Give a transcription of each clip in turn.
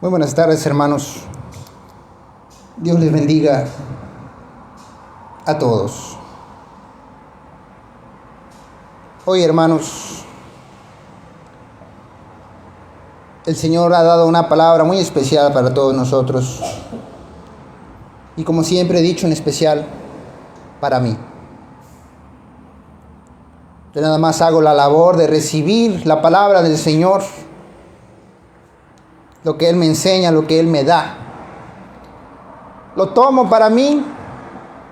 Muy buenas tardes, hermanos. Dios les bendiga a todos. Hoy, hermanos, el Señor ha dado una palabra muy especial para todos nosotros. Y como siempre he dicho, en especial para mí. Yo nada más hago la labor de recibir la palabra del Señor, lo que Él me enseña, lo que Él me da. Lo tomo para mí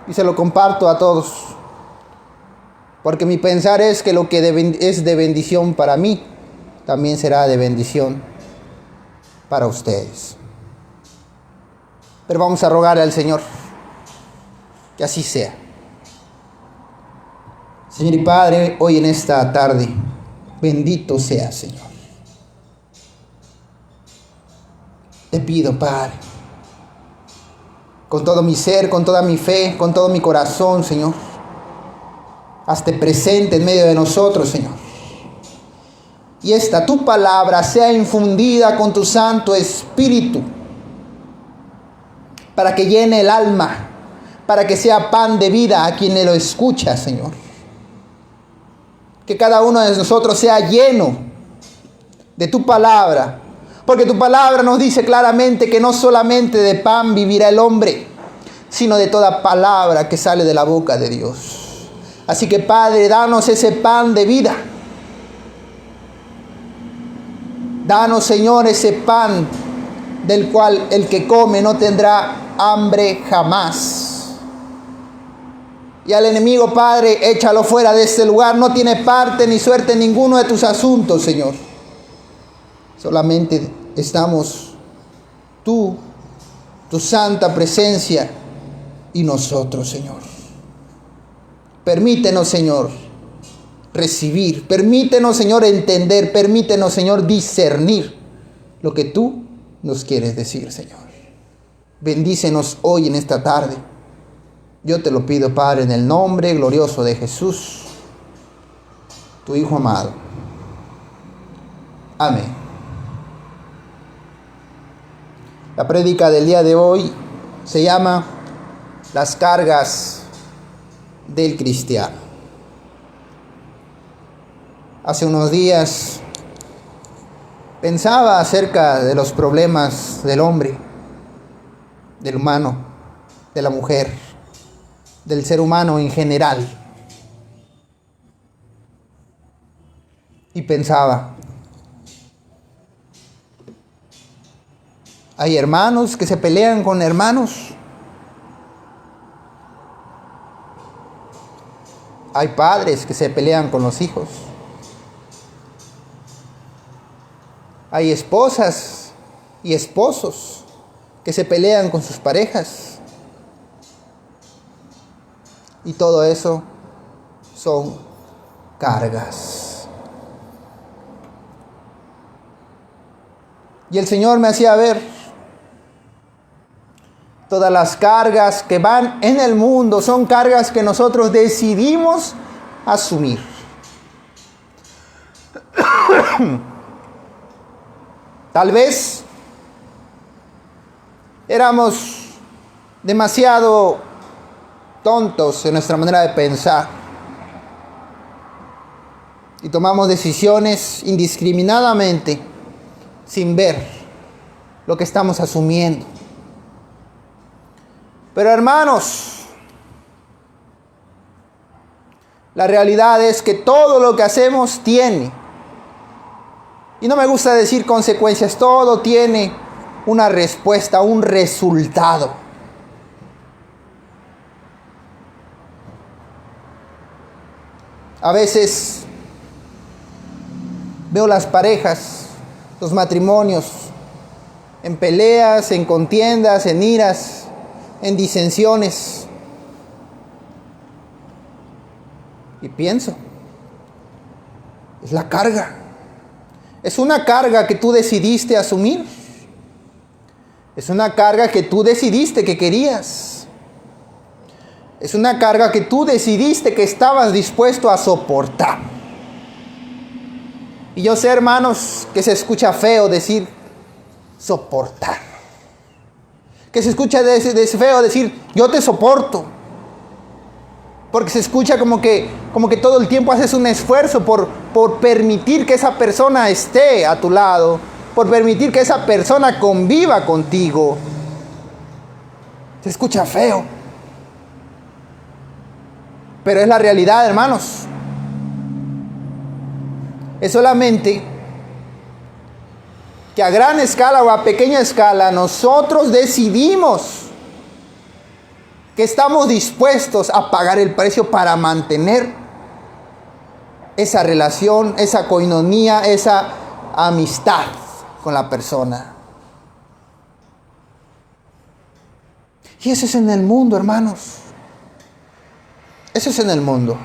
y se lo comparto a todos. Porque mi pensar es que lo que es de bendición para mí, también será de bendición para ustedes. Pero vamos a rogarle al Señor que así sea. Señor y Padre, hoy en esta tarde, bendito sea, Señor. Te pido, Padre, con todo mi ser, con toda mi fe, con todo mi corazón, Señor, hazte presente en medio de nosotros, Señor. Y esta tu palabra sea infundida con tu Santo Espíritu, para que llene el alma, para que sea pan de vida a quien lo escucha, Señor. Que cada uno de nosotros sea lleno de tu palabra, porque tu palabra nos dice claramente que no solamente de pan vivirá el hombre, sino de toda palabra que sale de la boca de Dios. Así que, Padre, danos ese pan de vida. Danos, Señor, ese pan del cual el que come no tendrá hambre jamás. Y al enemigo, Padre, échalo fuera de este lugar. No tiene parte ni suerte en ninguno de tus asuntos, Señor. Solamente estamos tú, tu santa presencia y nosotros, Señor. Permítenos, Señor, recibir. Permítenos, Señor, entender. Permítenos, Señor, discernir lo que tú nos quieres decir, Señor. Bendícenos hoy en esta tarde. Yo te lo pido, Padre, en el nombre glorioso de Jesús, tu Hijo amado. Amén. La prédica del día de hoy se llama Las cargas del cristiano. Hace unos días pensaba acerca de los problemas del hombre, del humano, de la mujer, del ser humano en general. Y pensaba, hay hermanos que se pelean con hermanos. Hay padres que se pelean con los hijos. Hay esposas y esposos que se pelean con sus parejas. Y todo eso son cargas. Y el Señor me hacía ver todas las cargas que van en el mundo son cargas que nosotros decidimos asumir. Tal vez éramos demasiado tontos en nuestra manera de pensar y tomamos decisiones indiscriminadamente sin ver lo que estamos asumiendo. Pero, hermanos, la realidad es que todo lo que hacemos tiene, y no me gusta decir consecuencias, todo tiene una respuesta, un resultado. A veces veo las parejas, los matrimonios, en peleas, en contiendas, en iras, en disensiones. Y pienso, es la carga. Es una carga que tú decidiste asumir. Es una carga que tú decidiste que querías. Es una carga que tú decidiste que estabas dispuesto a soportar. Y yo sé, hermanos, que se escucha feo decir soportar. Que se escucha de feo decir, yo te soporto. Porque se escucha como que todo el tiempo haces un esfuerzo por permitir que esa persona esté a tu lado, por permitir que esa persona conviva contigo. Se escucha feo. Pero es la realidad, hermanos. Es solamente que a gran escala o a pequeña escala nosotros decidimos que estamos dispuestos a pagar el precio para mantener esa relación, esa coinonía, esa amistad con la persona. Y eso es en el mundo, hermanos. Eso es en el mundo.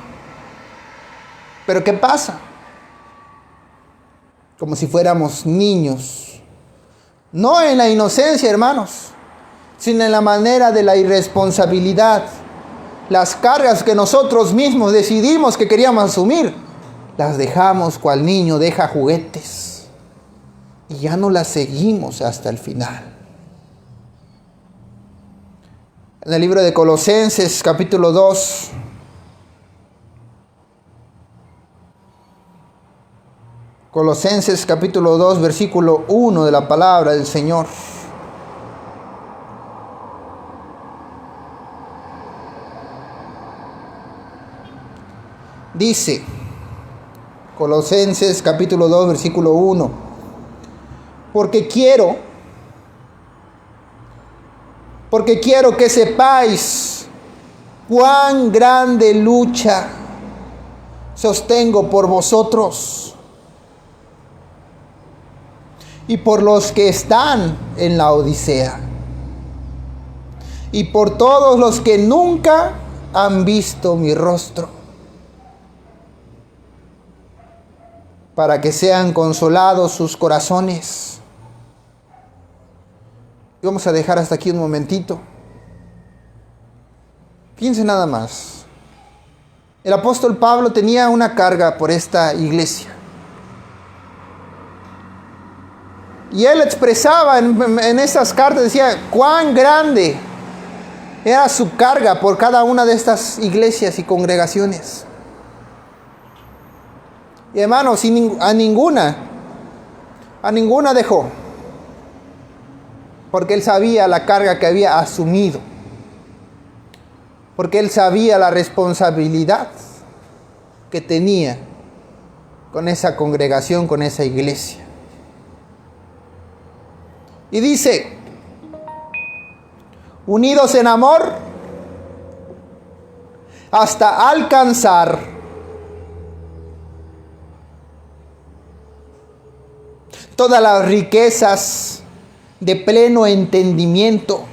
Pero ¿qué pasa? Como si fuéramos niños. No en la inocencia, hermanos, sino en la manera de la irresponsabilidad. Las cargas que nosotros mismos decidimos que queríamos asumir, las dejamos cual niño deja juguetes. Y ya no las seguimos hasta el final. En el libro de Colosenses, capítulo 2, Colosenses capítulo 2, versículo 1 de la palabra del Señor. Dice, Colosenses capítulo 2, versículo 1, porque quiero que sepáis cuán grande lucha sostengo por vosotros y por los que están en la Odisea, y por todos los que nunca han visto mi rostro, para que sean consolados sus corazones. Y vamos a dejar hasta aquí un momentito. Piense nada más. El apóstol Pablo tenía una carga por esta iglesia. Y él expresaba en esas cartas, decía cuán grande era su carga por cada una de estas iglesias y congregaciones. Y hermanos, a ninguna dejó. Porque él sabía la carga que había asumido. Porque él sabía la responsabilidad que tenía con esa congregación, con esa iglesia. Y dice, unidos en amor hasta alcanzar todas las riquezas de pleno entendimiento,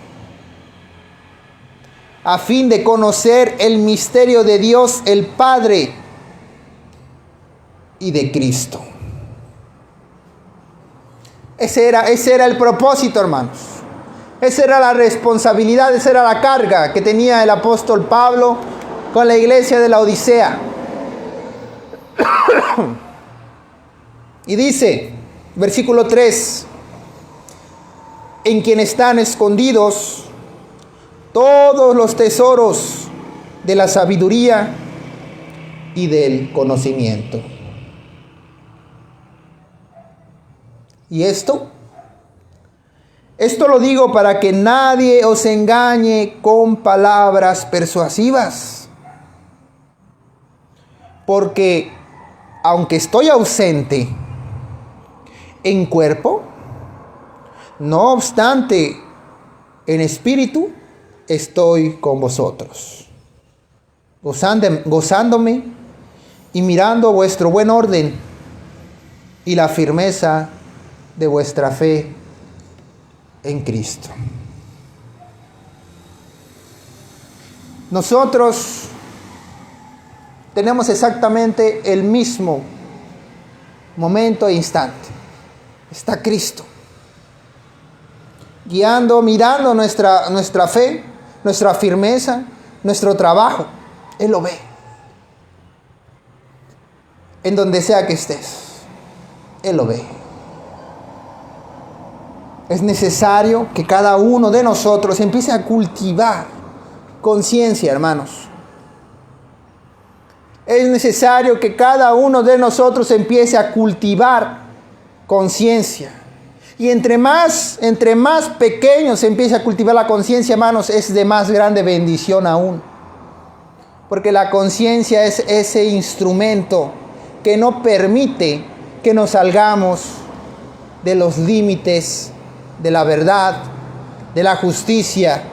a fin de conocer el misterio de Dios el Padre y de Cristo. Ese era el propósito, hermanos. Esa era la responsabilidad, esa era la carga que tenía el apóstol Pablo con la iglesia de la Odisea. Y dice, versículo 3, en quien están escondidos todos los tesoros de la sabiduría y del conocimiento. Y esto lo digo para que nadie os engañe con palabras persuasivas. Porque aunque estoy ausente en cuerpo, no obstante, en espíritu estoy con vosotros, gozándome y mirando vuestro buen orden y la firmeza de vuestra fe en Cristo. Nosotros tenemos exactamente el mismo momento e instante. Está Cristo guiando, mirando nuestra fe, nuestra firmeza, nuestro trabajo. Él lo ve. En donde sea que estés, Él lo ve. Es necesario que cada uno de nosotros empiece a cultivar conciencia, hermanos. Es necesario que cada uno de nosotros empiece a cultivar conciencia. Y entre más pequeños se empiece a cultivar la conciencia, hermanos, es de más grande bendición aún. Porque la conciencia es ese instrumento que no permite que nos salgamos de los límites de la verdad, de la justicia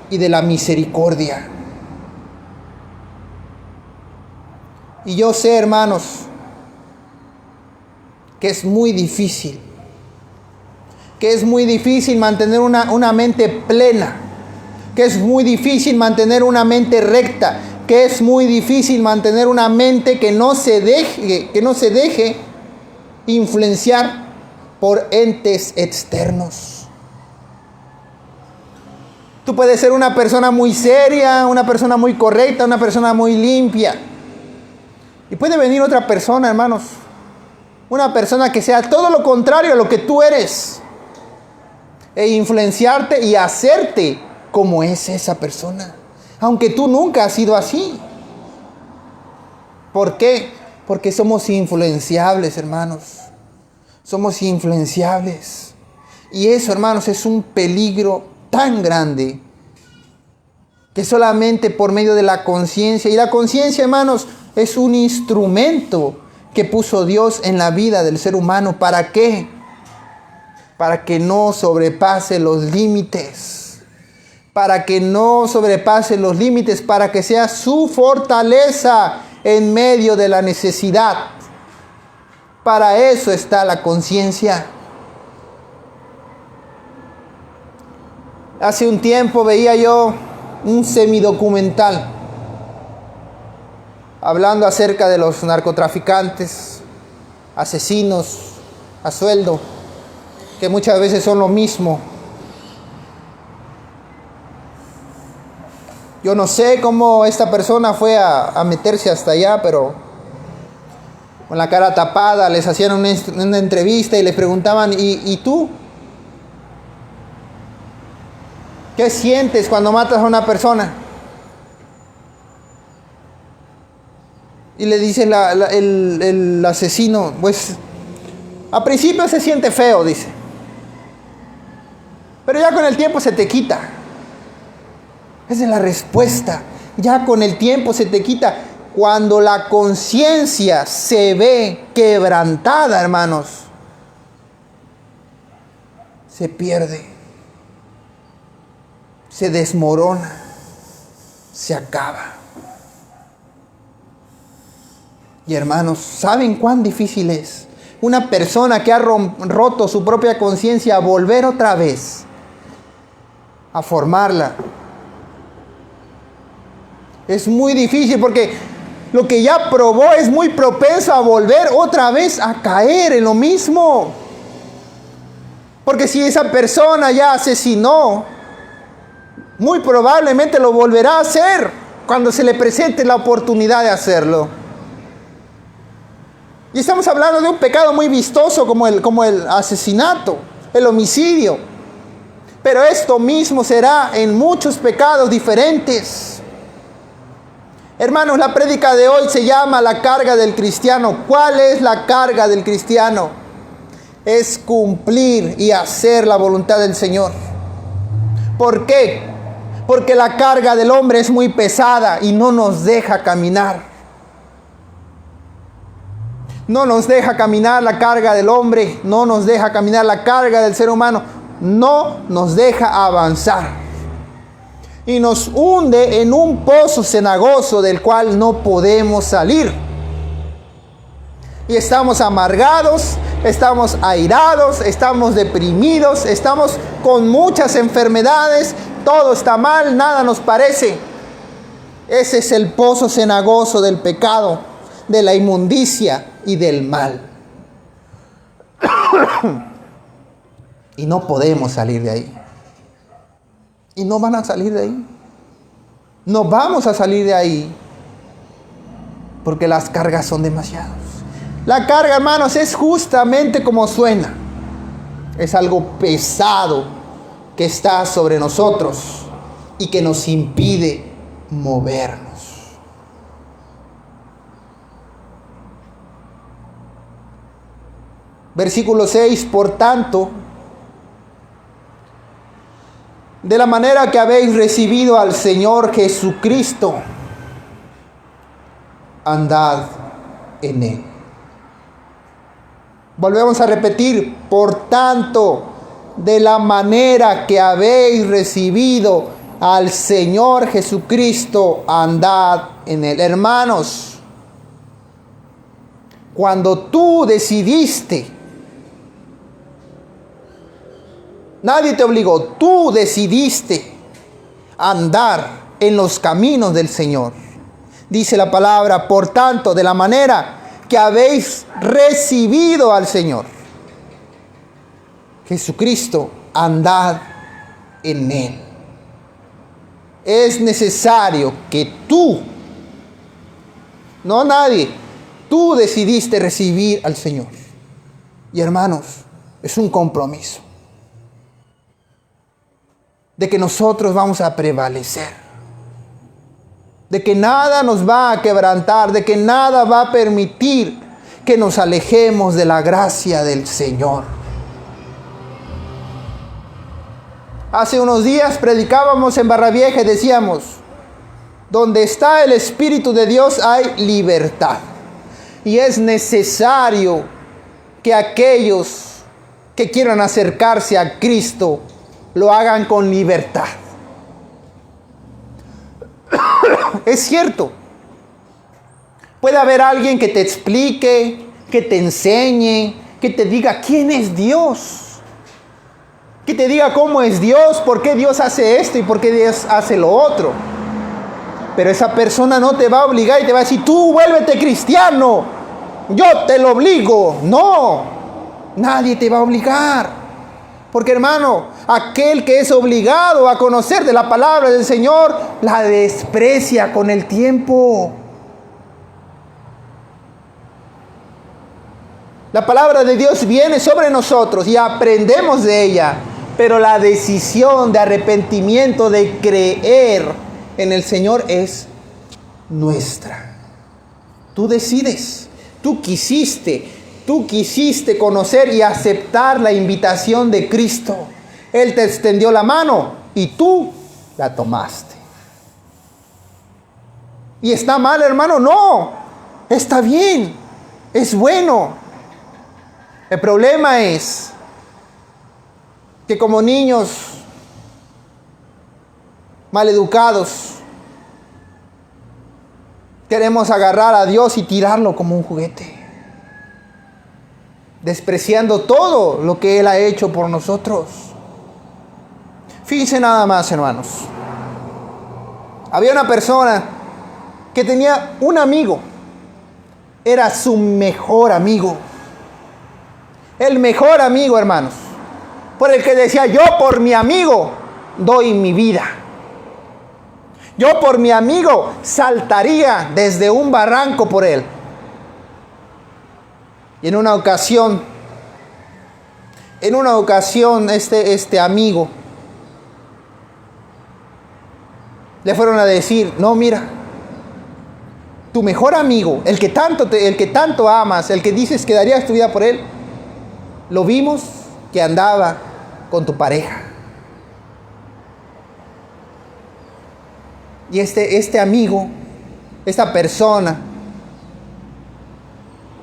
y de la misericordia. Y yo sé, hermanos, que es muy difícil mantener una mente plena, que es muy difícil mantener una mente recta, que es muy difícil mantener una mente que no se deje influenciar por entes externos. Tú puedes ser una persona muy seria, una persona muy correcta, una persona muy limpia. Y puede venir otra persona, hermanos, una persona que sea todo lo contrario a lo que tú eres, e influenciarte y hacerte como es esa persona, aunque tú nunca has sido así. ¿Por qué? Porque somos influenciables, hermanos. Somos influenciables. Y eso, hermanos, es un peligro tan grande que solamente por medio de la conciencia. Y la conciencia, hermanos, es un instrumento que puso Dios en la vida del ser humano. ¿Para qué? Para que no sobrepase los límites. Para que no sobrepase los límites. Para que sea su fortaleza en medio de la necesidad. Para eso está la conciencia. Hace un tiempo veía yo un semidocumental hablando acerca de los narcotraficantes, asesinos a sueldo, que muchas veces son lo mismo. Yo no sé cómo esta persona fue a meterse hasta allá, pero con la cara tapada les hacían una entrevista y les preguntaban, ¿y tú? ¿Qué sientes cuando matas a una persona? Y le dice el asesino, pues, a principio se siente feo, dice. Pero ya con el tiempo se te quita. Esa es la respuesta. Ya con el tiempo se te quita. Cuando la conciencia se ve quebrantada, hermanos, se pierde, se desmorona, se acaba. Y hermanos, ¿saben cuán difícil es una persona que ha roto su propia conciencia volver otra vez a formarla? Es muy difícil porque lo que ya probó es muy propenso a volver otra vez a caer en lo mismo. Porque si esa persona ya asesinó, muy probablemente lo volverá a hacer cuando se le presente la oportunidad de hacerlo. Y estamos hablando de un pecado muy vistoso como el asesinato, el homicidio. Pero esto mismo será en muchos pecados diferentes. Hermanos, la prédica de hoy se llama la carga del cristiano. ¿Cuál es la carga del cristiano? Es cumplir y hacer la voluntad del Señor. ¿Por qué? Porque la carga del hombre es muy pesada y no nos deja caminar. No nos deja caminar la carga del hombre, no nos deja caminar la carga del ser humano, no nos deja avanzar. Y nos hunde en un pozo cenagoso del cual no podemos salir. Y estamos amargados, estamos airados, estamos deprimidos, estamos con muchas enfermedades, todo está mal, nada nos parece. Ese es el pozo cenagoso del pecado, de la inmundicia y del mal. Y no podemos salir de ahí. Y no van a salir de ahí. No vamos a salir de ahí. Porque las cargas son demasiadas. La carga, hermanos, es justamente como suena. Es algo pesado que está sobre nosotros y que nos impide movernos. Versículo 6, por tanto, de la manera que habéis recibido al Señor Jesucristo, andad en Él. Volvemos a repetir, por tanto, de la manera que habéis recibido al Señor Jesucristo, andad en Él. Hermanos, cuando tú decidiste, nadie te obligó, tú decidiste andar en los caminos del Señor. Dice la palabra, por tanto, de la manera que habéis recibido al Señor Jesucristo, andad en Él. Es necesario que tú, no nadie, tú decidiste recibir al Señor. Y hermanos, es un compromiso de que nosotros vamos a prevalecer, de que nada nos va a quebrantar, de que nada va a permitir que nos alejemos de la gracia del Señor. Hace unos días predicábamos en Barravieja y decíamos, donde está el Espíritu de Dios hay libertad. Y es necesario que aquellos que quieran acercarse a Cristo lo hagan con libertad. Es cierto. Puede haber alguien que te explique, que te enseñe, que te diga quién es Dios. Que te diga cómo es Dios, por qué Dios hace esto y por qué Dios hace lo otro. Pero esa persona no te va a obligar y te va a decir, tú vuélvete cristiano, yo te lo obligo. No, nadie te va a obligar. Porque hermano, aquel que es obligado a conocer de la palabra del Señor, la desprecia con el tiempo. La palabra de Dios viene sobre nosotros y aprendemos de ella. Pero la decisión de arrepentimiento, de creer en el Señor es nuestra. Tú decides, tú quisiste conocer y aceptar la invitación de Cristo. Él te extendió la mano y tú la tomaste. ¿Y está mal, hermano? No, está bien, es bueno. El problema es que como niños maleducados queremos agarrar a Dios y tirarlo como un juguete, despreciando todo lo que Él ha hecho por nosotros. Fíjense nada más, hermanos. Había una persona que tenía un amigo. Era su mejor amigo. El mejor amigo, hermanos. Por el que decía, yo por mi amigo doy mi vida. Yo por mi amigo saltaría desde un barranco por él. Y en una ocasión, este amigo le fueron a decir, no, mira, tu mejor amigo, el que tanto amas, el que dices que darías tu vida por él, lo vimos que andaba con tu pareja. Y este amigo, esta persona,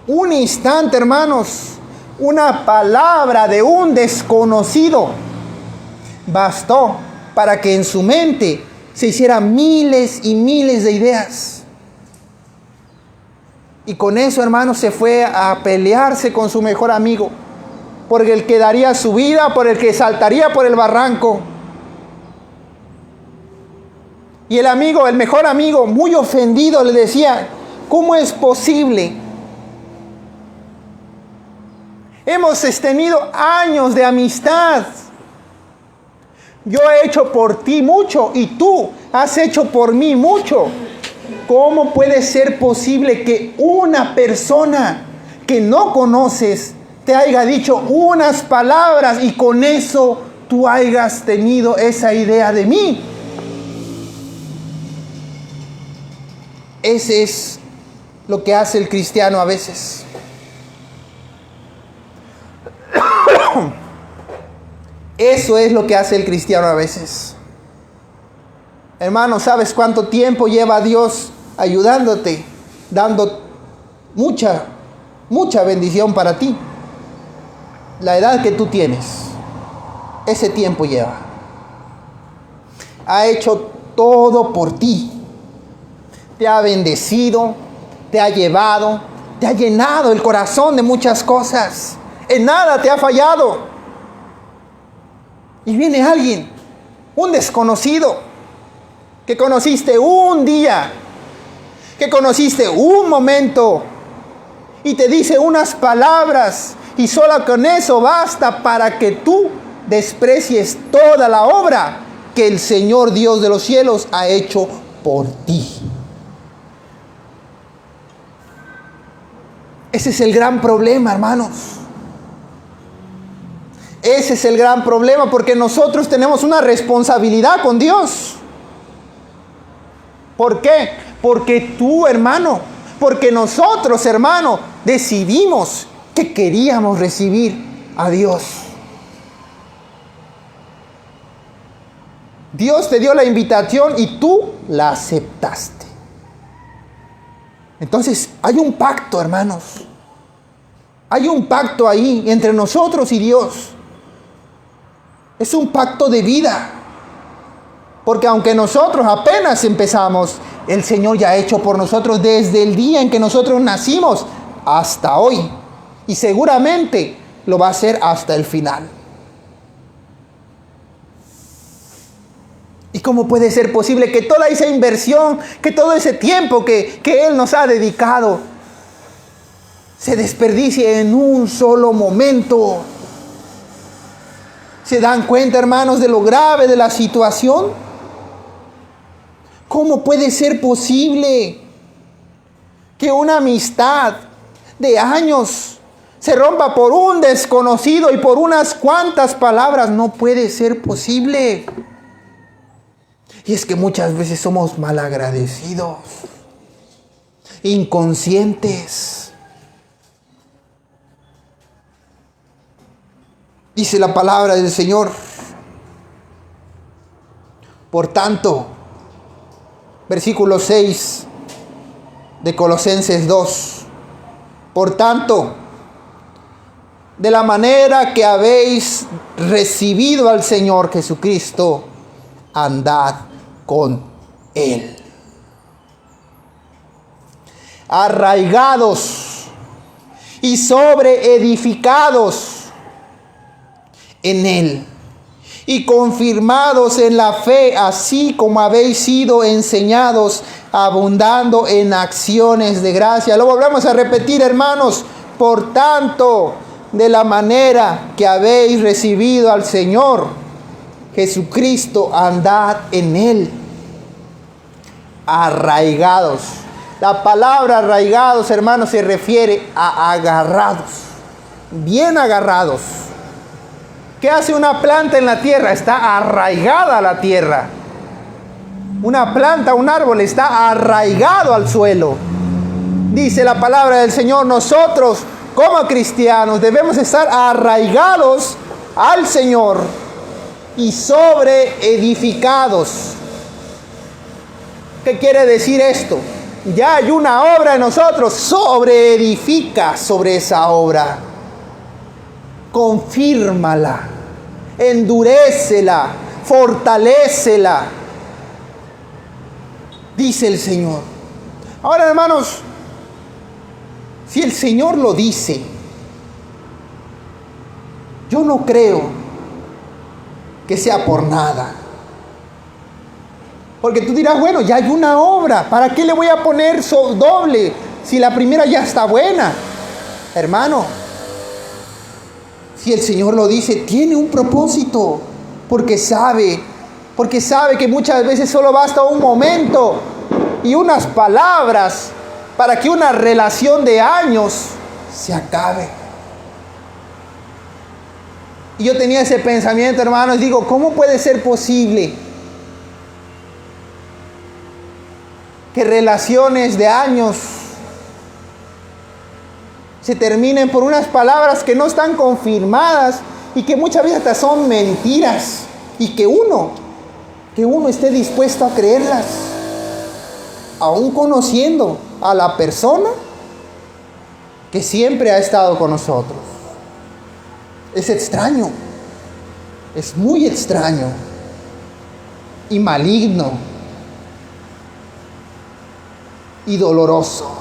un instante, hermanos, una palabra de un desconocido bastó para que en su mente se hicieran miles y miles de ideas. Y con eso, hermanos, se fue a pelearse con su mejor amigo, por el que daría su vida, por el que saltaría por el barranco. Y el amigo, el mejor amigo, muy ofendido, le decía, ¿cómo es posible? Hemos tenido años de amistad. Yo he hecho por ti mucho y tú has hecho por mí mucho. ¿Cómo puede ser posible que una persona que no conoces te haya dicho unas palabras y con eso tú hayas tenido esa idea de mí. Ese es lo que hace el cristiano a veces. Eso es lo que hace el cristiano a veces. Hermano, ¿sabes cuánto tiempo lleva Dios ayudándote, dando mucha bendición para ti? La edad que tú tienes, ese tiempo lleva. Ha hecho todo por ti. Te ha bendecido, te ha llevado, te ha llenado el corazón de muchas cosas. En nada te ha fallado. Y viene alguien, un desconocido, que conociste un día, que conociste un momento, y te dice unas palabras, y solo con eso basta para que tú desprecies toda la obra que el Señor Dios de los cielos ha hecho por ti. Ese es el gran problema, hermanos. Ese es el gran problema, porque nosotros tenemos una responsabilidad con Dios. ¿Por qué? Porque tú, hermano, porque nosotros, hermano, decidimos que queríamos recibir a Dios. Dios te dio la invitación y tú la aceptaste. Entonces, hay un pacto, hermanos. Hay un pacto ahí entre nosotros y Dios. Es un pacto de vida. Porque aunque nosotros apenas empezamos, el Señor ya ha hecho por nosotros desde el día en que nosotros nacimos hasta hoy. Y seguramente lo va a hacer hasta el final. ¿Y cómo puede ser posible que toda esa inversión, que todo ese tiempo que Él nos ha dedicado, se desperdicie en un solo momento? ¿Se dan cuenta, hermanos, de lo grave de la situación? ¿Cómo puede ser posible que una amistad de años se rompa por un desconocido y por unas cuantas palabras? No puede ser posible. Y es que muchas veces somos malagradecidos, inconscientes. Dice la palabra del Señor: por tanto, versículo 6 de Colosenses 2, por tanto, de la manera que habéis recibido al Señor Jesucristo, andad con Él, arraigados y sobreedificados en Él, y confirmados en la fe, así como habéis sido enseñados, abundando en acciones de gracia. Luego volvemos a repetir, hermanos: por tanto, de la manera que habéis recibido al Señor Jesucristo, andad en Él, arraigados. La palabra arraigados, hermanos, se refiere a agarrados, bien agarrados. ¿Qué hace una planta en la tierra? Está arraigada a la tierra. Una planta, un árbol, está arraigado al suelo. Dice la palabra del Señor: nosotros como cristianos debemos estar arraigados al Señor y sobreedificados. ¿Qué quiere decir esto? Ya hay una obra en nosotros, sobreedifica sobre esa obra. Confírmala, endurécela, fortalécela, dice el Señor. Ahora, hermanos, si el Señor lo dice, yo no creo que sea por nada. Porque tú dirás: bueno, ya hay una obra, ¿para qué le voy a poner doble si la primera ya está buena? Hermano, si el Señor lo dice, tiene un propósito, porque sabe que muchas veces solo basta un momento y unas palabras para que una relación de años se acabe. Y yo tenía ese pensamiento, hermanos, digo, ¿cómo puede ser posible que relaciones de años se terminen por unas palabras que no están confirmadas y que muchas veces hasta son mentiras, y que uno esté dispuesto a creerlas, aún conociendo a la persona que siempre ha estado con nosotros? Es extraño, es muy extraño y maligno y doloroso,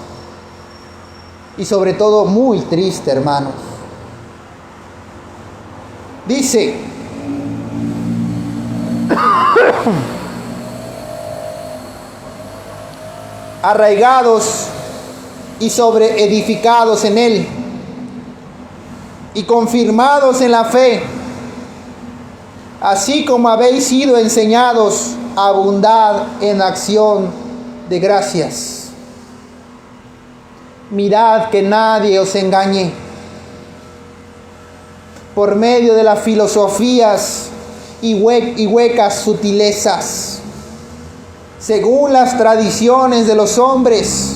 y sobre todo muy triste, hermanos. Dice, arraigados y sobreedificados en él, y confirmados en la fe, así como habéis sido enseñados, abundad en acción de gracias. Mirad que nadie os engañe por medio de las filosofías y huecas sutilezas, según las tradiciones de los hombres,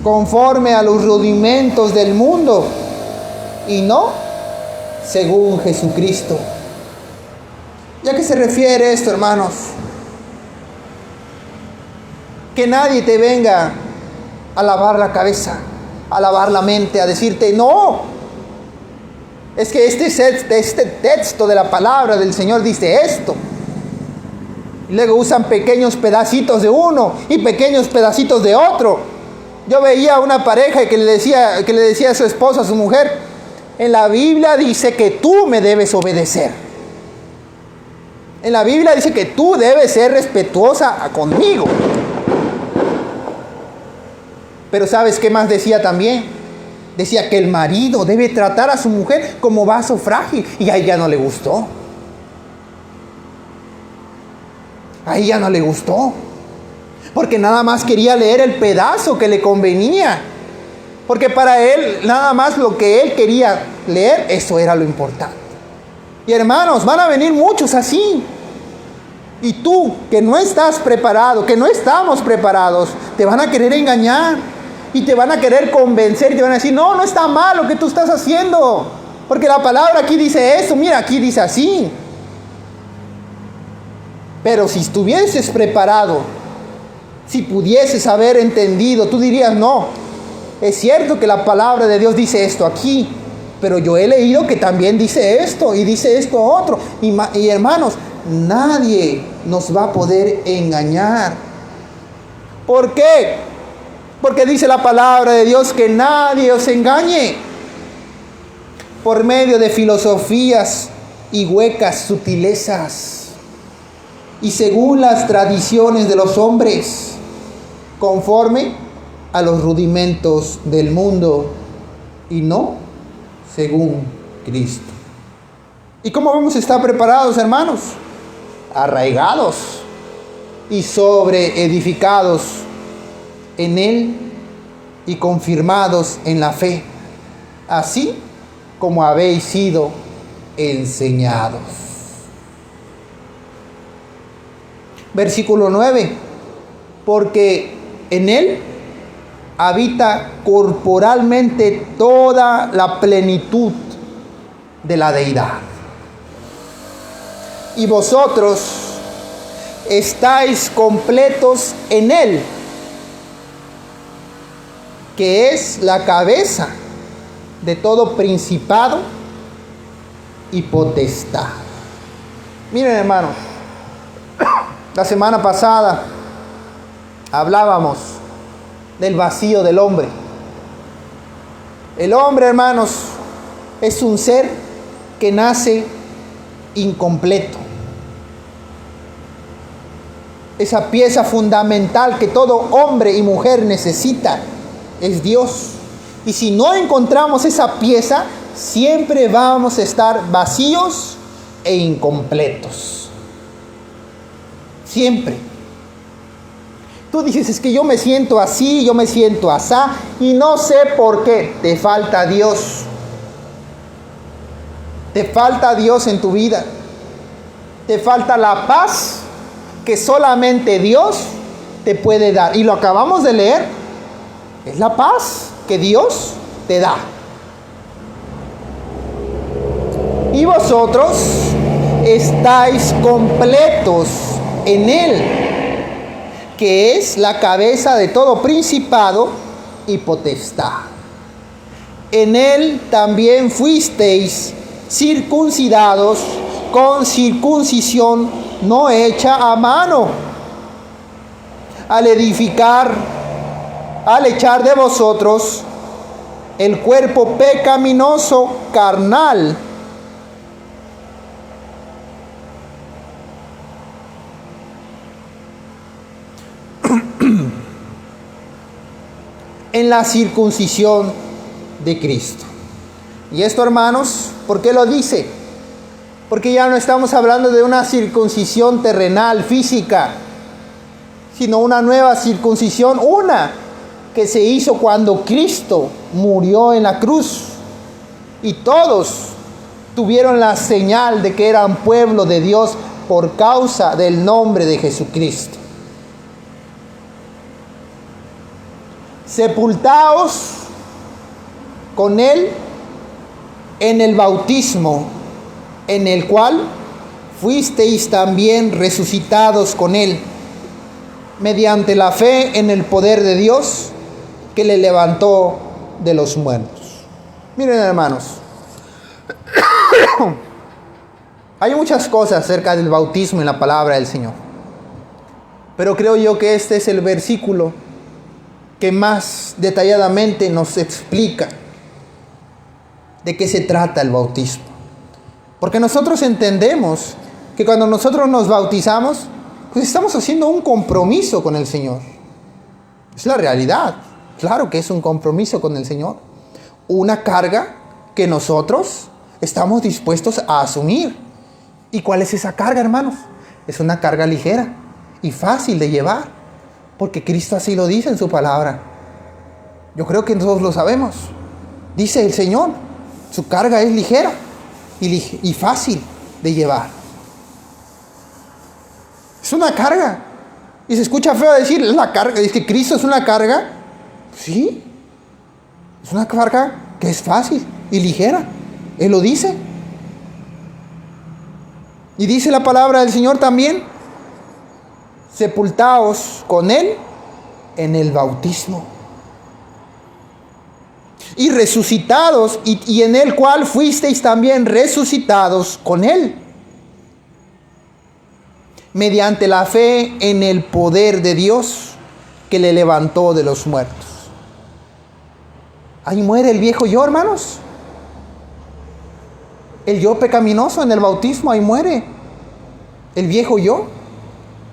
conforme a los rudimentos del mundo, y no según Jesucristo. ¿Y a qué se refiere esto, hermanos? Que nadie te venga a lavar la cabeza, a lavar la mente, a decirte, no, es que este texto de la palabra del Señor dice esto. Y luego usan pequeños pedacitos de uno y pequeños pedacitos de otro. Yo veía una pareja que le decía a su esposa, a su mujer, en la Biblia dice que tú me debes obedecer. En la Biblia dice que tú debes ser respetuosa conmigo. Pero ¿sabes qué más decía también? Decía que el marido debe tratar a su mujer como vaso frágil. Y a ella no le gustó. A ella no le gustó. Porque nada más quería leer el pedazo que le convenía. Porque para él, nada más lo que él quería leer, eso era lo importante. Y hermanos, van a venir muchos así. Y tú, que no estás preparado, que no estamos preparados, te van a querer engañar. Y te van a querer convencer y te van a decir, no está mal lo que tú estás haciendo. Porque la palabra aquí dice esto, mira, aquí dice así. Pero si estuvieses preparado, si pudieses haber entendido, tú dirías, no, es cierto que la palabra de Dios dice esto aquí, pero yo he leído que también dice esto y dice esto otro. Y hermanos, nadie nos va a poder engañar. ¿Por qué? Porque dice la palabra de Dios que nadie os engañe por medio de filosofías y huecas sutilezas, y según las tradiciones de los hombres, conforme a los rudimentos del mundo, y no según Cristo. ¿Y cómo vamos a estar preparados, hermanos? Arraigados y sobreedificados en él y confirmados en la fe, así como habéis sido enseñados. Versículo 9, porque en él habita corporalmente toda la plenitud de la deidad. Y vosotros estáis completos en él, que es la cabeza de todo principado y potestad. Miren, hermanos, la semana pasada hablábamos del vacío del hombre. El hombre, hermanos, es un ser que nace incompleto. Esa pieza fundamental que todo hombre y mujer necesita es Dios. Y si no encontramos esa pieza, siempre vamos a estar vacíos e incompletos. Siempre. Tú dices, es que yo me siento así, yo me siento asá, y no sé por qué. Te falta Dios. Te falta Dios en tu vida. Te falta la paz que solamente Dios te puede dar. Y lo acabamos de leer. Es la paz que Dios te da. Y vosotros estáis completos en Él, que es la cabeza de todo principado y potestad. En Él también fuisteis circuncidados con circuncisión no hecha a mano, al echar de vosotros el cuerpo pecaminoso carnal, en la circuncisión de Cristo. Y esto, hermanos, ¿por qué lo dice? Porque ya no estamos hablando de una circuncisión terrenal, física, sino una nueva circuncisión, una que se hizo cuando Cristo murió en la cruz. Y todos tuvieron la señal de que eran pueblo de Dios por causa del nombre de Jesucristo. Sepultaos con Él en el bautismo, en el cual fuisteis también resucitados con Él, mediante la fe en el poder de Dios que le levantó de los muertos. Miren, hermanos, hay muchas cosas acerca del bautismo en la palabra del Señor, pero creo yo que este es el versículo que más detalladamente nos explica de qué se trata el bautismo. Porque nosotros entendemos que cuando nosotros nos bautizamos, pues estamos haciendo un compromiso con el Señor. Es la realidad. Claro que es un compromiso con el Señor. Una carga que nosotros estamos dispuestos a asumir. ¿Y cuál es esa carga, hermanos? Es una carga ligera y fácil de llevar. Porque Cristo así lo dice en su palabra. Yo creo que todos lo sabemos. Dice el Señor, su carga es ligera y fácil de llevar. Es una carga. Y se escucha feo decir, la carga, es que Cristo es una carga. Sí, es una carga que es fácil y ligera. Él lo dice. Y dice la palabra del Señor también, sepultaos con Él en el bautismo. Y resucitados, y en el cual fuisteis también resucitados con Él, mediante la fe en el poder de Dios que le levantó de los muertos. Ahí muere el viejo yo, hermanos. El yo pecaminoso en el bautismo, ahí muere el viejo yo.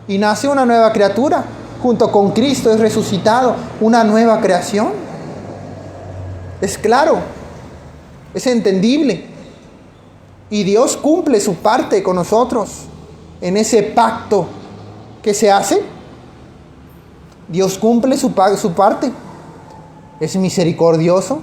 Y nace una nueva criatura. Junto con Cristo es resucitado una nueva creación. Es claro, es entendible. Y Dios cumple su parte con nosotros en ese pacto que se hace. Dios cumple su parte. Es misericordioso,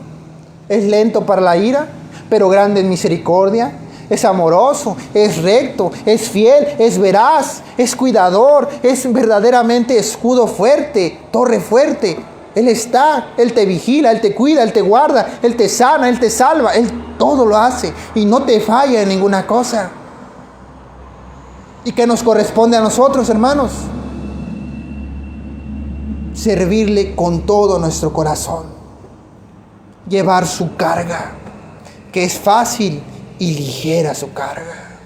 es lento para la ira, pero grande en misericordia. Es amoroso, es recto, es fiel, es veraz, es cuidador, es verdaderamente escudo fuerte, torre fuerte. Él está, Él te vigila, Él te cuida, Él te guarda, Él te sana, Él te salva. Él todo lo hace y no te falla en ninguna cosa. ¿Y qué nos corresponde a nosotros, hermanos? Servirle con todo nuestro corazón. Llevar su carga, que es fácil y ligera su carga.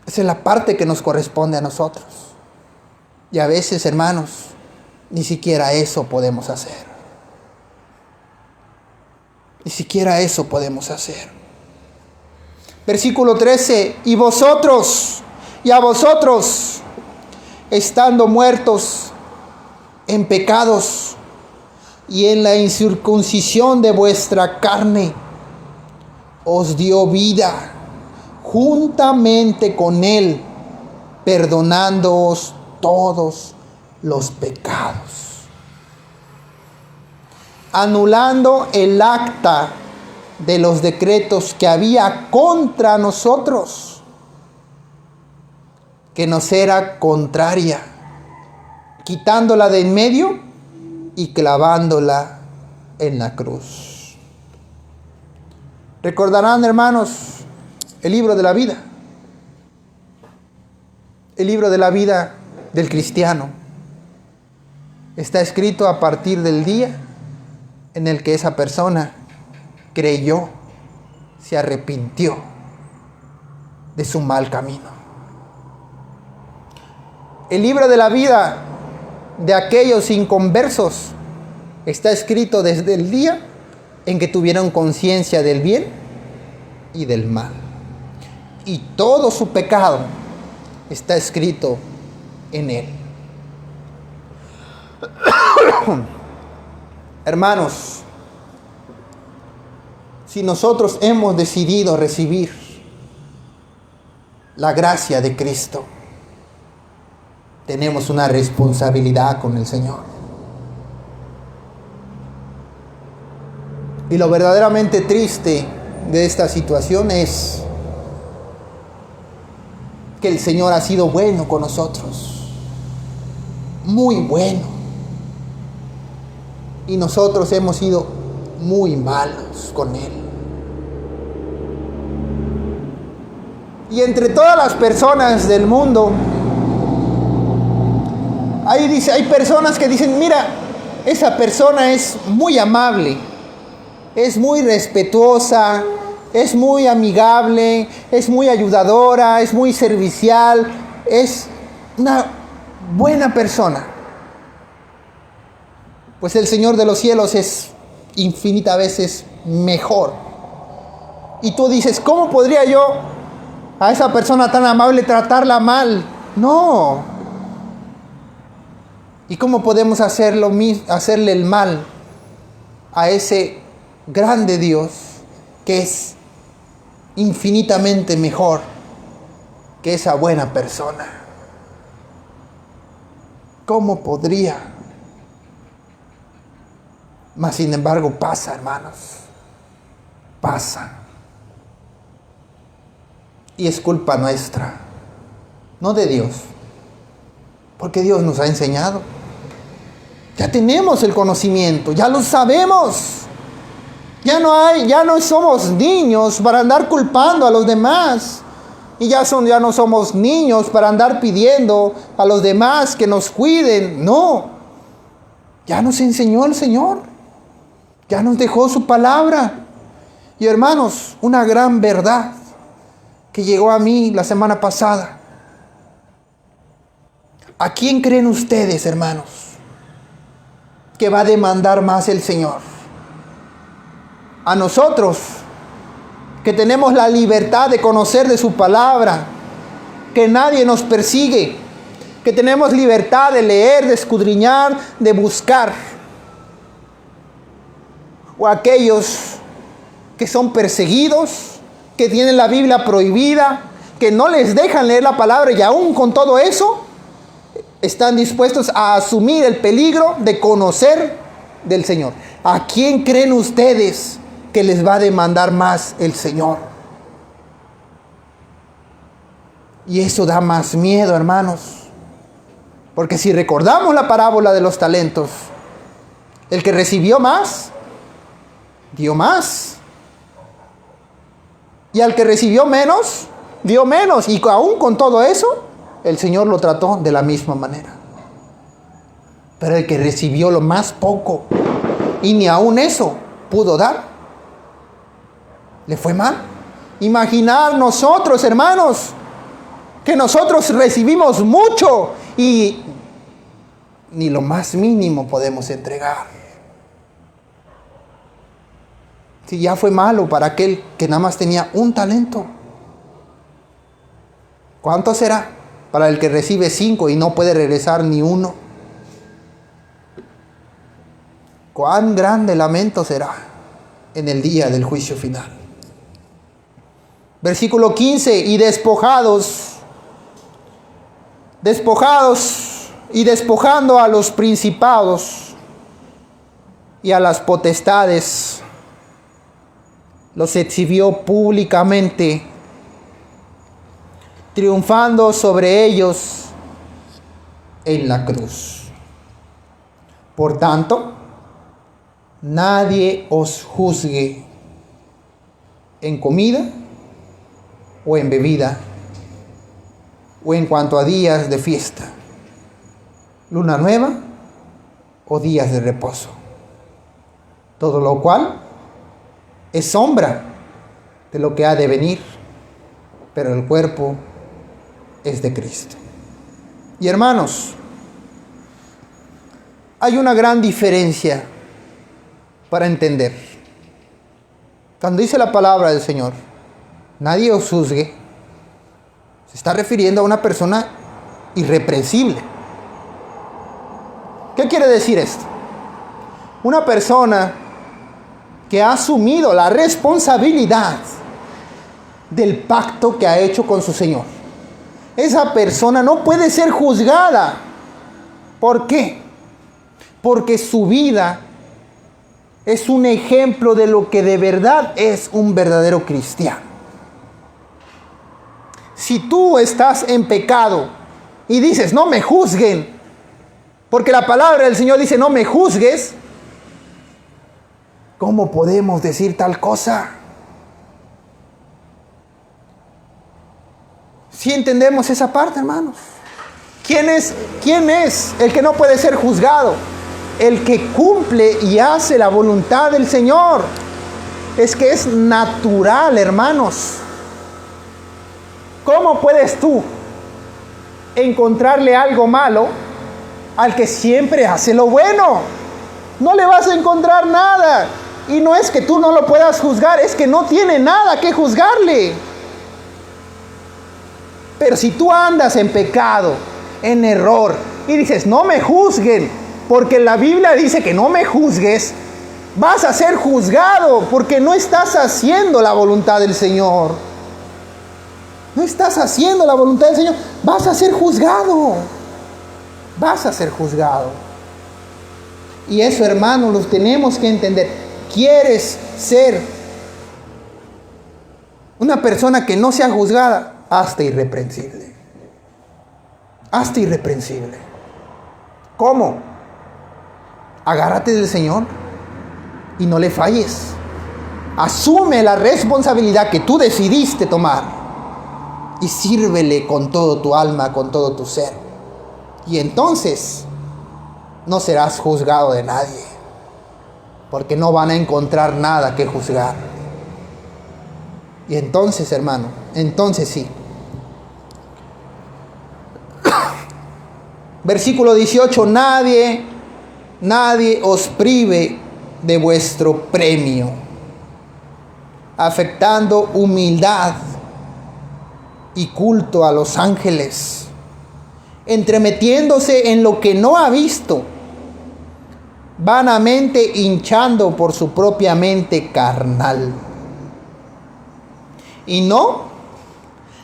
Esa es la parte que nos corresponde a nosotros. Y a veces, hermanos, ni siquiera eso podemos hacer. Ni siquiera eso podemos hacer. Versículo 13. Y a vosotros, estando muertos en pecados y en la incircuncisión de vuestra carne, os dio vida juntamente con Él, perdonándoos todos los pecados, anulando el acta de los decretos que había contra nosotros, que nos era contraria, quitándola de en medio y clavándola en la cruz. Recordarán, hermanos, el libro de la vida. El libro de la vida del cristiano está escrito a partir del día en el que esa persona creyó, se arrepintió de su mal camino. El libro de la vida de aquellos inconversos está escrito desde el día en que tuvieron conciencia del bien y del mal. Y todo su pecado está escrito en él. Hermanos, si nosotros hemos decidido recibir la gracia de Cristo, tenemos una responsabilidad con el Señor. Y lo verdaderamente triste de esta situación es que el Señor ha sido bueno con nosotros, muy bueno, y nosotros hemos sido muy malos con Él. Y entre todas las personas del mundo, hay personas que dicen, mira, esa persona es muy amable, es muy respetuosa, es muy amigable, es muy ayudadora, es muy servicial, es una buena persona. Pues el Señor de los cielos es infinitas veces mejor. Y tú dices, ¿cómo podría yo a esa persona tan amable tratarla mal? No. ¿Y cómo podemos hacerle el mal a ese grande Dios que es infinitamente mejor que esa buena persona? ¿Cómo podría? Mas sin embargo pasa, hermanos, pasa. Y es culpa nuestra, no de Dios, porque Dios nos ha enseñado. Ya tenemos el conocimiento, ya lo sabemos. Ya no somos niños para andar culpando a los demás. Y ya no somos niños para andar pidiendo a los demás que nos cuiden. No. Ya nos enseñó el Señor. Ya nos dejó su palabra. Y hermanos, una gran verdad que llegó a mí la semana pasada. ¿A quién creen ustedes, hermanos, que va a demandar más el Señor? A nosotros, que tenemos la libertad de conocer de su palabra, que nadie nos persigue, que tenemos libertad de leer, de escudriñar, de buscar. O aquellos que son perseguidos, que tienen la Biblia prohibida, que no les dejan leer la palabra y aún con todo eso, están dispuestos a asumir el peligro de conocer del Señor. ¿A quién creen ustedes que les va a demandar más el Señor? Y eso da más miedo, hermanos. Porque si recordamos la parábola de los talentos, el que recibió más, dio más. Y al que recibió menos, dio menos. Y aún con todo eso, el Señor lo trató de la misma manera. Pero el que recibió lo más poco, y ni aún eso pudo dar, le fue mal. Imaginar nosotros, hermanos, que nosotros recibimos mucho y ni lo más mínimo podemos entregar. Si ya fue malo para aquel que nada más tenía un talento, ¿cuánto será para el que recibe 5 y no puede regresar ni uno? ¿Cuán grande lamento será en el día del juicio final? Versículo 15, y despojados y despojando a los principados y a las potestades, los exhibió públicamente, triunfando sobre ellos en la cruz. Por tanto, nadie os juzgue en comida o en bebida, o en cuanto a días de fiesta, luna nueva o días de reposo. Todo lo cual es sombra de lo que ha de venir, pero el cuerpo es de Cristo. Y hermanos, hay una gran diferencia para entender. Cuando dice la palabra del Señor, nadie os juzgue, se está refiriendo a una persona irreprensible. ¿Qué quiere decir esto? Una persona que ha asumido la responsabilidad del pacto que ha hecho con su Señor. Esa persona no puede ser juzgada. ¿Por qué? Porque su vida es un ejemplo de lo que de verdad es un verdadero cristiano. Si tú estás en pecado y dices, no me juzguen, porque la palabra del Señor dice, no me juzgues, ¿cómo podemos decir tal cosa? ¿Sí entendemos esa parte, hermanos? ¿Quién es el que no puede ser juzgado? El que cumple y hace la voluntad del Señor. Es que es natural, hermanos. ¿Cómo puedes tú encontrarle algo malo al que siempre hace lo bueno? No le vas a encontrar nada. Y no es que tú no lo puedas juzgar, es que no tiene nada que juzgarle. Pero si tú andas en pecado, en error, y dices, no me juzguen, porque la Biblia dice que no me juzgues, vas a ser juzgado, porque no estás haciendo la voluntad del Señor. No estás haciendo la voluntad del Señor, vas a ser juzgado. Vas a ser juzgado. Y eso, hermanos, lo tenemos que entender. ¿Quieres ser una persona que no sea juzgada? Hazte irreprensible. Hazte irreprensible. ¿Cómo? Agárrate del Señor y no le falles. Asume la responsabilidad que tú decidiste tomar y sírvele con todo tu alma, con todo tu ser. Y entonces no serás juzgado de nadie, porque no van a encontrar nada que juzgar. Y entonces, hermano, entonces sí. Versículo 18, nadie os prive de vuestro premio, afectando humildad y culto a los ángeles, entremetiéndose en lo que no ha visto, vanamente hinchando por su propia mente carnal, y no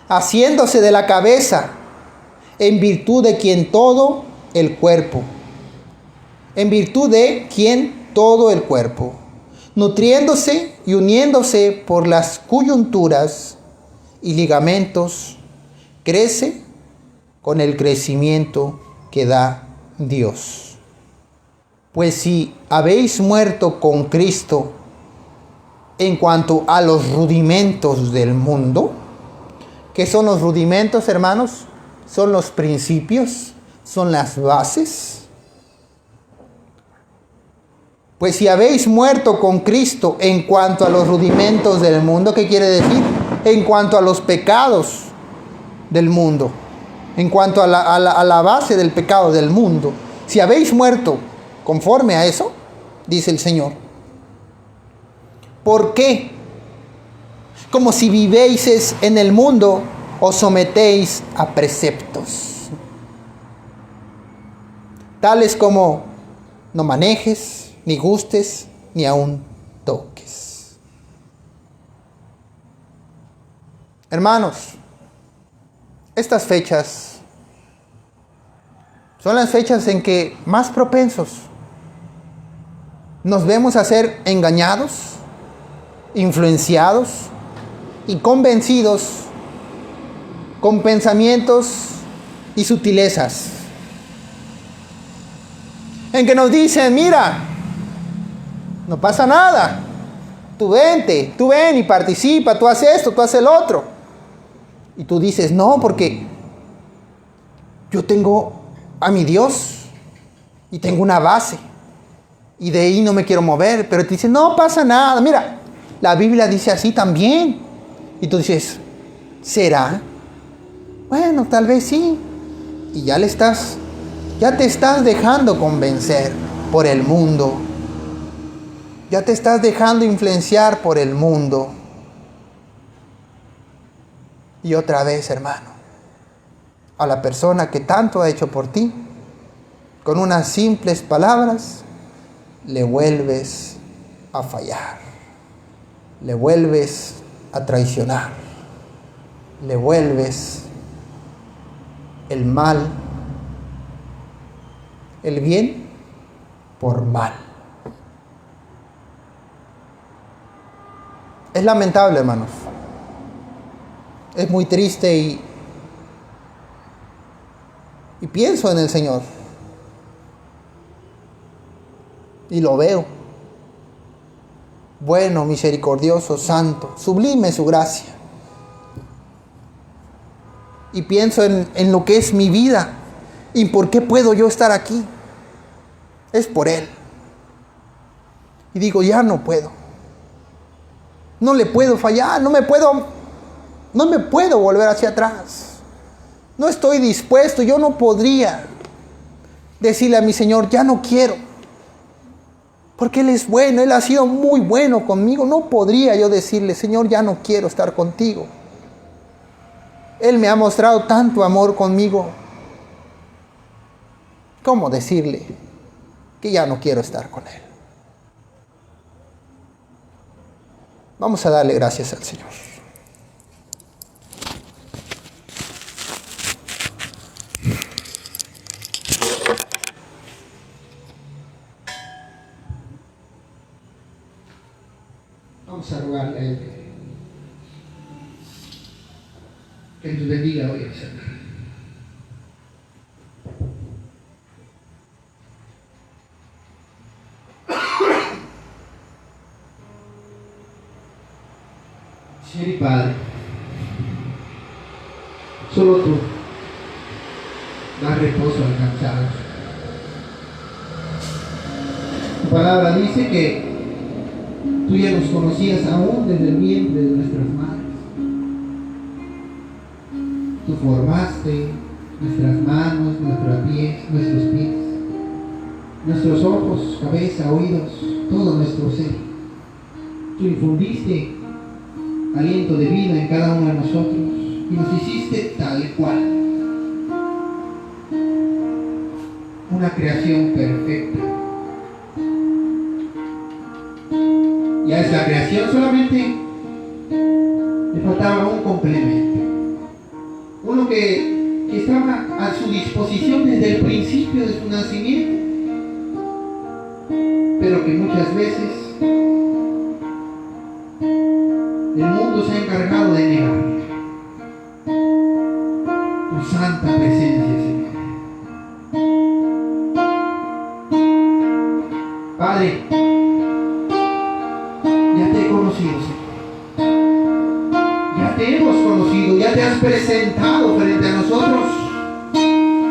haciéndose de la cabeza, en virtud de quien todo el cuerpo, nutriéndose y uniéndose por las coyunturas y ligamentos, crece con el crecimiento que da Dios. Pues si habéis muerto con Cristo en cuanto a los rudimentos del mundo, ¿qué son los rudimentos, hermanos? Son los principios, son las bases. Pues si habéis muerto con Cristo en cuanto a los rudimentos del mundo, ¿qué quiere decir? En cuanto a los pecados del mundo, en cuanto a la base del pecado del mundo. Si habéis muerto conforme a eso, dice el Señor. ¿Por qué? Como si vivéis en el mundo, os sometéis a preceptos, tales como no manejes, ni gustes, ni aun toques. Hermanos, estas fechas son las fechas en que más propensos nos vemos a ser engañados, influenciados y convencidos con pensamientos y sutilezas, en que nos dicen: mira, no pasa nada, tú vente, tú ven y participa, tú haces esto, tú haces el otro. Y tú dices: no, porque yo tengo a mi Dios y tengo una base y de ahí no me quiero mover. Pero te dicen: no pasa nada, mira, la Biblia dice así también. Y tú dices: ¿será? Bueno, tal vez sí. Y ya te estás dejando convencer por el mundo. Ya te estás dejando influenciar por el mundo. Y otra vez, hermano, a la persona que tanto ha hecho por ti, con unas simples palabras, le vuelves a fallar. Le vuelves a traicionar. Le vuelves el mal, el bien por mal. Es lamentable, hermanos. Es muy triste y pienso en el Señor. Y lo veo. Bueno, misericordioso, santo, sublime su gracia. Y pienso en lo que es mi vida y por qué puedo yo estar aquí. Es por Él. Y digo: ya no puedo. No le puedo fallar, no me puedo volver hacia atrás. No estoy dispuesto, yo no podría decirle a mi Señor: ya no quiero. Porque Él es bueno, Él ha sido muy bueno conmigo. No podría yo decirle: Señor, ya no quiero estar contigo. Él me ha mostrado tanto amor conmigo. ¿Cómo decirle que ya no quiero estar con Él? Vamos a darle gracias al Señor. Vamos a rogarle a Él que nos bendiga hoy, Señor. Señor y Padre, solo tú das reposo al cansado. Tu palabra dice que tú ya nos conocías aún desde el vientre de nuestras madres. Tú formaste nuestras manos, nuestros pies, nuestros ojos, cabeza, oídos, todo nuestro ser. Tú infundiste aliento de vida en cada uno de nosotros y nos hiciste tal cual. Una creación perfecta. Y a esa creación solamente le faltaba un complemento. Uno que estaba a su disposición desde el principio de su nacimiento, pero que muchas veces el mundo se ha encargado de negar tu santa presencia, Señor. Padre, ya te he conocido, Señor. Ya te hemos conocido, ya te has presentado frente a nosotros.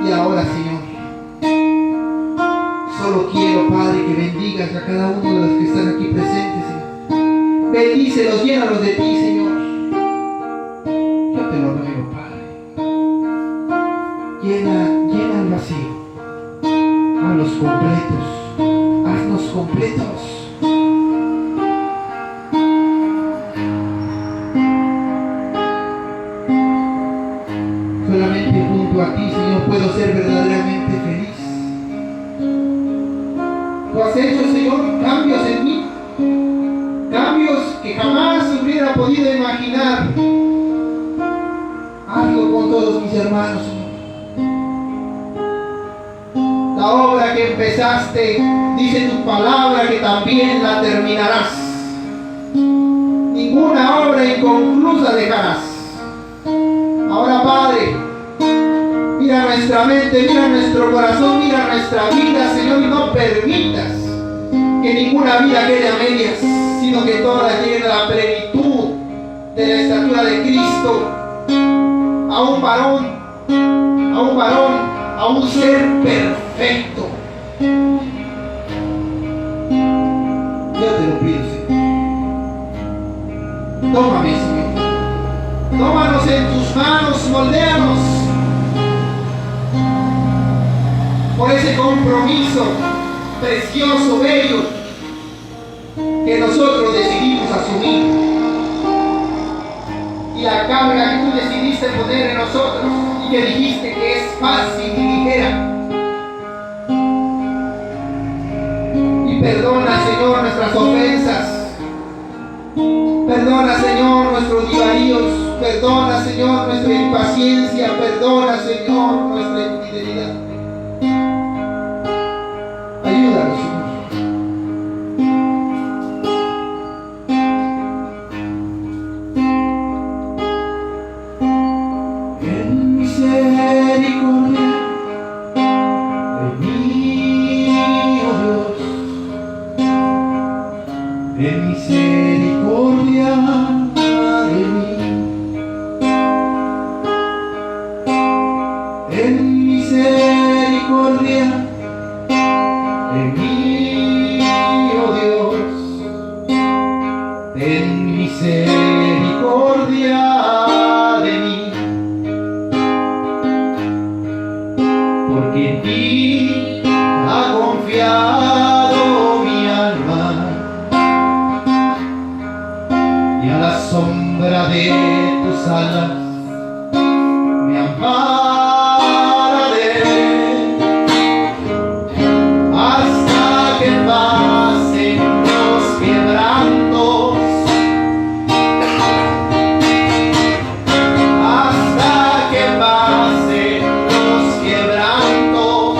Y ahora, Señor, solo quiero, Padre, que bendigas a cada uno de los que están aquí presentes, Señor. Bendícelos, llénalos de ti, Señor. Yo te lo ruego, Padre. Llena el vacío. Hazlos completos. Haznos completos. Solamente junto a ti, Señor, puedo ser verdaderamente feliz. Tú has hecho, Señor, cambios en mí. Cambios que jamás hubiera podido imaginar. Hazlo con todos mis hermanos, Señor. La obra que empezaste, dice tu palabra que también la terminarás. una obra inconclusa dejarás. Ahora, Padre, mira nuestra mente, mira nuestro corazón, mira nuestra vida, Señor, y no permitas que ninguna vida quede a medias, sino que toda llegue a la plenitud de la estatura de Cristo, a un varón, a un ser perfecto. Yo te lo pido, Señor. Tómame, Señor. Tómanos en tus manos, moldéanos por ese compromiso precioso, bello, que nosotros decidimos asumir, y la carga que tú decidiste poner en nosotros y que dijiste que es fácil y ligera. Y perdona, Señor, nuestras ofensas. Perdona, Señor, nuestros divaríos. Perdona, Señor, nuestra impaciencia. Perdona, Señor, nuestra infidelidad. Ayúdanos, Señor. En misericordia de mí, oh Dios. En misericordia de mí. En misericordia de mí, oh Dios. En misericordia de mí. Porque en ti ha confiado mi alma, y a la sombra de tus alas me ampararé hasta que pasen los quebrantos, hasta que pasen los quebrantos.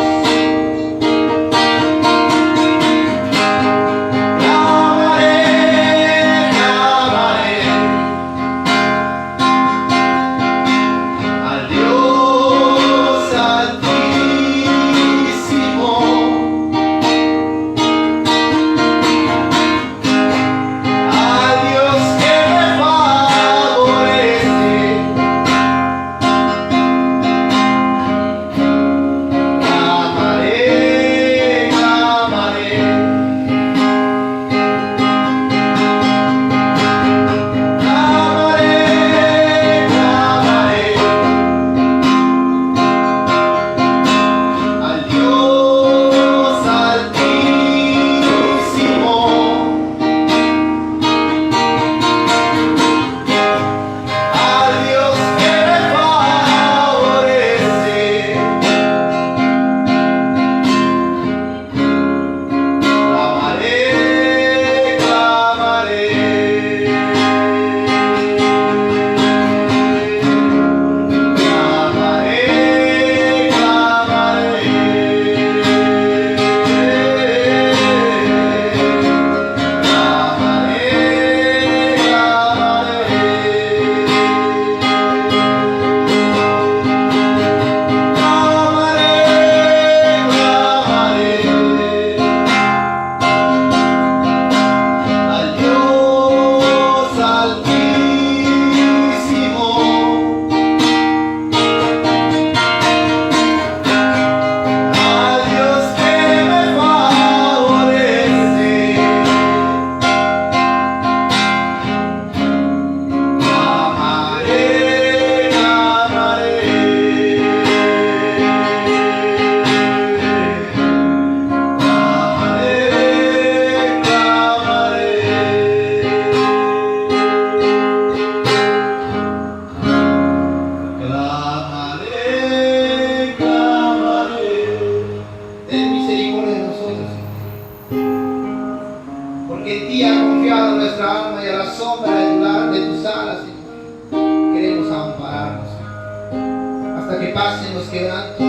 pasen los quebrantos,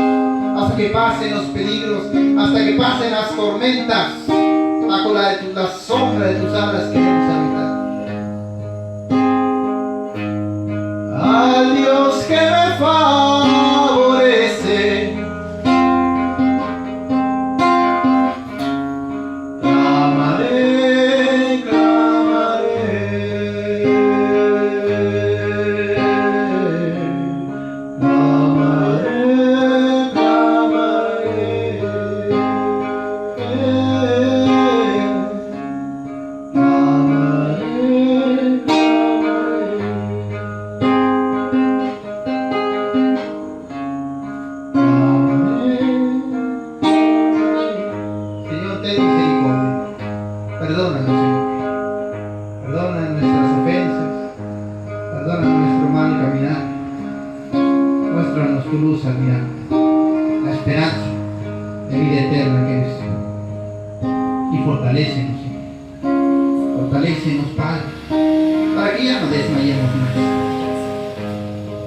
hasta que pasen los peligros, hasta que pasen las tormentas. Bajo la sombra de tus alas queremos habitar. al Dios que me favorece. Clamaré, clamaré, clamaré, Perdónanos, Señor. Perdona nuestras ofensas. Perdona nuestro mal caminar. Muéstranos tu luz al mirar. La esperanza de vida eterna que eres tú. Y fortalécenos, Señor. Fortalécenos, Padre, para que ya no desmayemos más.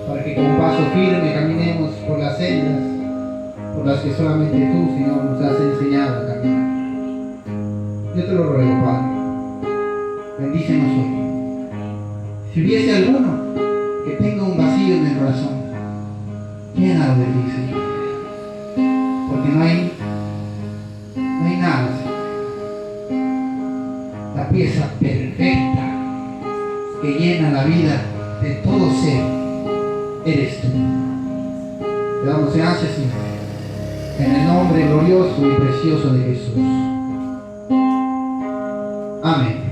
Para que con paso firme caminemos por las sendas por las que solamente tú, Señor, nos has enseñado a caminar. Yo te lo ruego, Padre. Bendícenos hoy. Si hubiese alguno que tenga un vacío en el corazón, llénalo de ti, Señor. Porque no hay nada, Señor. La pieza perfecta que llena la vida de todo ser eres tú. Te damos gracias, Señor, en el nombre glorioso y precioso de Jesús. Amén.